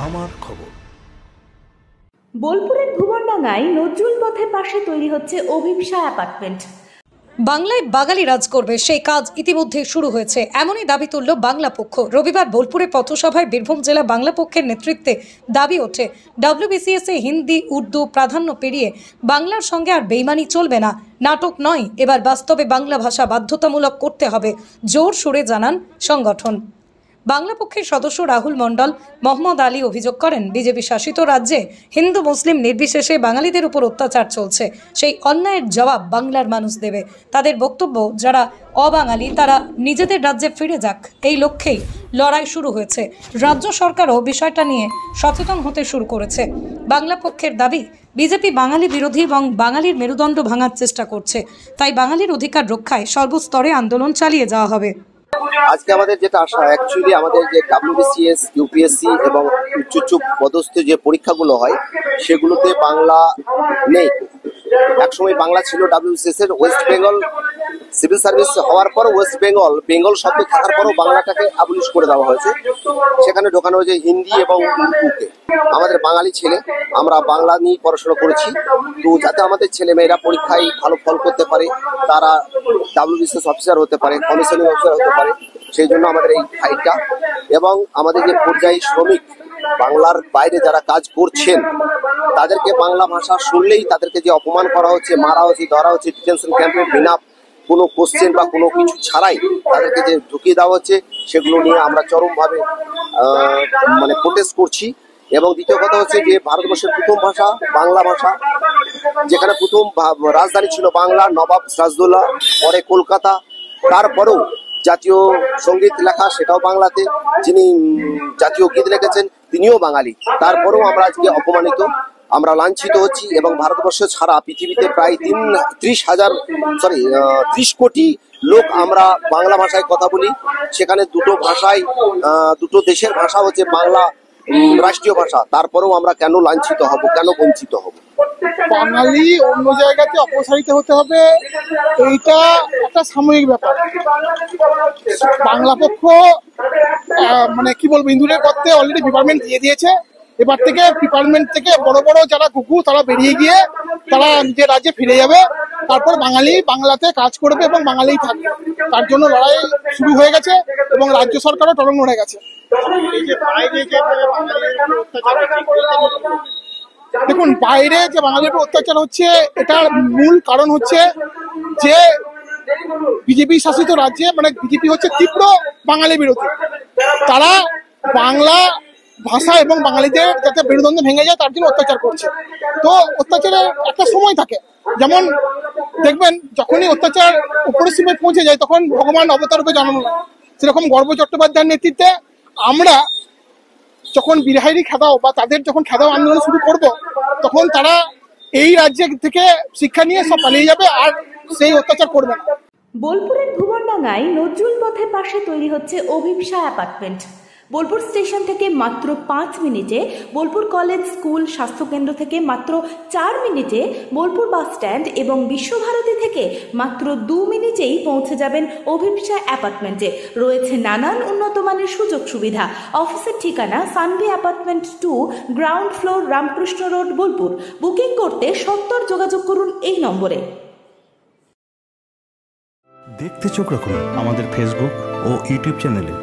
আমার খবর। বোলপুরের ভুবনডাঙ্গায় নজরুল পথের পাশে তৈরি হচ্ছে অভিপ্সা অ্যাপার্টমেন্ট। বাংলায় বাঙালি রাজ করবে, সেই কাজ ইতিমধ্যে শুরু হয়েছে, এমনই দাবি তুলল বাংলা পক্ষ। রবিবার বোলপুরে পথসভায় বীরভূম জেলা বাংলা পক্ষের নেতৃত্বে দাবি ওঠে, WBCS এ হিন্দি উর্দু প্রাধান্য পেরিয়ে বাংলার সঙ্গে আর বেইমানি চলবে না, নাটক নয়, এবার বাস্তবে বাংলা ভাষা বাধ্যতামূলক করতে হবে, জোর সুরে জানান সংগঠন। বাংলা পক্ষের সদস্য রাহুল মণ্ডল মোহাম্মদ আলী অভিযোগ করেন, বিজেপি শাসিত রাজ্যে হিন্দু মুসলিম নির্বিশেষে বাঙালিদের উপর অত্যাচার চলছে, সেই অন্যায়ের জবাব বাংলার মানুষ দেবে। তাদের বক্তব্য, যারা অবাঙালি তারা নিজেদের রাজ্যে ফিরে যাক, এই লক্ষ্যেই লড়াই শুরু হয়েছে। রাজ্য সরকারও বিষয়টা নিয়ে সচেতন হতে শুরু করেছে। বাংলা পক্ষের দাবি, বিজেপি বাঙালি বিরোধী এবং বাঙালির মেরুদণ্ড ভাঙার চেষ্টা করছে, তাই বাঙালির অধিকার রক্ষায় সর্বস্তরে আন্দোলন চালিয়ে যাওয়া হবে। আজকে আমাদের যেটা আশা, অ্যাকচুয়ালি আমাদের যে WBCS, UPSC এবং উচ্চ পদস্থ যে পরীক্ষাগুলো হয় সেগুলোতে বাংলা নেই। একসময় বাংলা ছিল WBCS এর। ওয়েস্ট বেঙ্গল সিভিল সার্ভিস হওয়ার পর ওয়েস্ট বেঙ্গল শব্দ থাকার পরও বাংলাটাকে আবলিশ করে দেওয়া হয়েছে। সেখানে ঢোকানো হয়েছে হিন্দি এবং উর্দুকে। আমাদের বাঙালি ছেলে, আমরা বাংলা নিয়ে পড়াশোনা করেছি, তো যাতে আমাদের ছেলে মেয়েরা পরীক্ষায় ভালো ফল করতে পারে, তারা WBCS অফিসার হতে পারে, কমিশনিং অফিসার হতে পারে, সেই জন্য আমাদের এই ফাইটটা। এবং আমাদের যে পর্যায়ী শ্রমিক বাংলার বাইরে যারা কাজ করছেন, তাদেরকে বাংলা ভাষা শুনলেই তাদেরকে যে অপমান করা হচ্ছে, মারা হচ্ছে, ধরা হচ্ছে, ডিটেনশন ক্যাম্পে বিনা কোনো কোশ্চেন বা কোনো কিছু ছাড়াই তাদেরকে যে ঢুকিয়ে দেওয়া হচ্ছে, সেগুলো নিয়ে আমরা চরমভাবে প্রোটেস্ট করছি। এবং দ্বিতীয় কথা হচ্ছে যে ভারতবর্ষের প্রথম ভাষা বাংলা ভাষা, যেখানে প্রথম রাজধানী ছিল বাংলা, নবাব সিরাজদৌল্লা, পরে কলকাতা, তারপরেও জাতীয় সঙ্গীত লেখা সেটাও বাংলাতে, যিনি জাতীয় গীত লিখেছেন তিনিও বাঙালি, তারপরেও আমরা আজকে অপমানিত, আমরা লাঞ্ছিত হচ্ছি। এবং ভারতবর্ষ ছাড়া পৃথিবীতে প্রায় 30 কোটি লোক আমরা বাংলা ভাষায় কথা বলি। সেখানে দুটো দেশের ভাষা হচ্ছে বাংলা রাষ্ট্রীয় ভাষা, তারপরেও আমরা কেন লাঞ্ছিত হব, কেন বঞ্চিত হব? বাঙালি অন্য জায়গাতে অপসারিত হতে হবে, এইটা একটা সাময়িক ব্যাপার। বাংলা পক্ষ কি বলবো, ইন্দুরের পথে অলরেডি প্রিপারমেন্ট দিয়ে দিয়েছে। এবার থেকে প্রিপারমেন্ট থেকে বড় বড় যারা কুকুর তারা বেরিয়ে গিয়ে তারা নিজের রাজ্যে ফিরে যাবে, তারপর বাঙালি বাংলাতে কাজ করবে এবং বাঙালিই থাকবে। তার জন্য লড়াই শুরু হয়ে গেছে এবং রাজ্য সরকারও টলং নড়ে গেছে। দেখুন, বাইরে যে বাঙালির উপর অত্যাচার হচ্ছে, এটার মূল কারণ হচ্ছে যে বিজেপি শাসিত রাজ্যে বিজেপি হচ্ছে তীব্র বাঙালি বিরোধী। তারা বাংলা ভাষা এবং বাঙালিদের যাতে মেরুদণ্ড ভেঙে যায় তার জন্য অত্যাচার করছে। তো অত্যাচারের একটা সময় থাকে, যেমন দেখবেন যখনই অত্যাচার উপরের সীমায় পৌঁছে যায় তখন ভগবান অবতার রূপে জানানো হয়। সেরকম গর্ব চট্টোপাধ্যায়ের নেতৃত্বে আমরা যখন বিহারি খেদাও বা তাদের যখন খেদাও আন্দোলন শুরু করব, তখন তারা এই রাজ্য থেকে শিক্ষা নিয়ে সব পালিয়ে যাবে আর সেই অত্যাচার করবে না। বোলপুরের ভুবনডাঙ্গায় নজরুল পথের পাশে তৈরি হচ্ছে অভিপ্সা অ্যাপার্টমেন্ট। বোলপুর স্টেশন থেকে মাত্র 5 মিনিটে, বোলপুর কলেজ স্কুল স্বাস্থ্যকেন্দ্র থেকে মাত্র 4 মিনিটে, বোলপুর বাস স্ট্যান্ড এবং বিশ্বভারতী থেকে মাত্র 2 মিনিটেই পৌঁছে যাবেন অভিপ্সা অ্যাপার্টমেন্টে। রয়েছে নানান উন্নত মানের সুযোগ সুবিধা। অফিসের ঠিকানা Sanvi apartment 2, ground floor, Ramakrishna road, Bolpur. Booking করতে সত্বর যোগাযোগ করুন এই নম্বরে। দেখতে চোখ রাখুন আমাদের ফেসবুক ও ইউটিউব চ্যানেলে।